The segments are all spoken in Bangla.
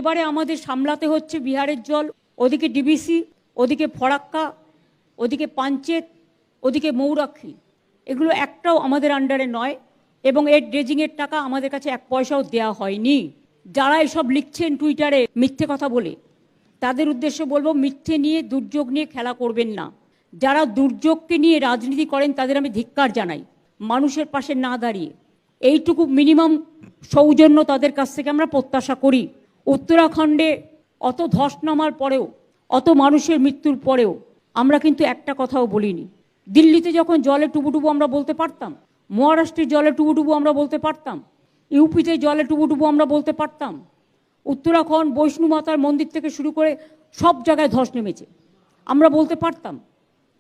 এবারে আমাদের সামলাতে হচ্ছে বিহারের জল, ওদিকে ডিবিসি, ওদিকে ফরাক্কা, ওদিকে পাঞ্চেত, ওদিকে মৌরাক্ষী। এগুলো একটাও আমাদের আন্ডারে নয় এবং এর ড্রেজিংয়ের টাকা আমাদের কাছে এক পয়সাও দেওয়া হয়নি। যারা এসব লিখছেন টুইটারে মিথ্যে কথা বলে, তাদের উদ্দেশ্যে বলবো, মিথ্যে নিয়ে, দুর্যোগ নিয়ে খেলা করবেন না। যারা দুর্যোগকে নিয়ে রাজনীতি করেন তাদের আমি ধিক্কার জানাই, মানুষের পাশে না দাঁড়িয়ে। এইটুকু মিনিমাম সৌজন্য তাদের কাছ থেকে আমরা প্রত্যাশা করি। উত্তরাখণ্ডে অত ধস নামার পরেও, অত মানুষের মৃত্যুর পরেও আমরা কিন্তু একটা কথাও বলিনি। দিল্লিতে যখন জলে টুবুটুবু আমরা বলতে পারতাম, মহারাষ্ট্রের জলে টুবুটুবু আমরা বলতে পারতাম, ইউপিতে জলে টুবুটুবু আমরা বলতে পারতাম। উত্তরাখণ্ড বৈষ্ণো মাতার মন্দির থেকে শুরু করে সব জায়গায় ধস নেমেছে, আমরা বলতে পারতাম।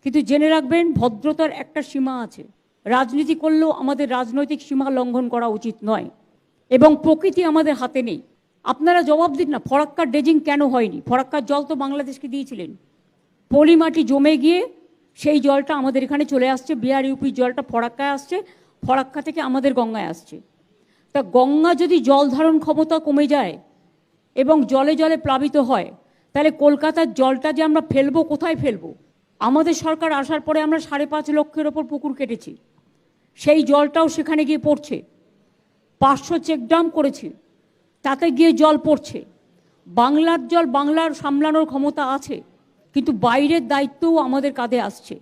কিন্তু জেনে রাখবেন, ভদ্রতার একটা সীমা আছে। রাজনীতি করলেও আমাদের রাজনৈতিক সীমা লঙ্ঘন করা উচিত নয় এবং প্রকৃতি আমাদের হাতে নেই। আপনারা জবাব দিন না, ফরাক্কার ড্রেজিং কেন হয়নি? ফরাক্কার জল তো বাংলাদেশকে দিয়েছিলেন। পলি মাটি জমে গিয়ে সেই জলটা আমাদের এখানে চলে আসছে, বিহার ইউপির জলটা ফরাক্কায় আসছে, ফরাক্কা থেকে আমাদের গঙ্গায় আসছে। তা গঙ্গা যদি জল ধারণ ক্ষমতা কমে যায় এবং জলে জলে প্লাবিত হয়, তাহলে কলকাতার জলটা যে আমরা ফেলবো, কোথায় ফেলবো? আমাদের সরকার আসার পরে আমরা 5.5 লক্ষের ওপর পুকুর কেটেছি, সেই জলটাও সেখানে গিয়ে পড়ছে। 500 চেকডাম করেছি, তাতে গিয়ে জল পড়ছে। বাংলার জল বাংলার সামলানোর ক্ষমতা আছে, কিন্তু বাইরের দায়িত্বও আমাদের কাঁধে আসছে।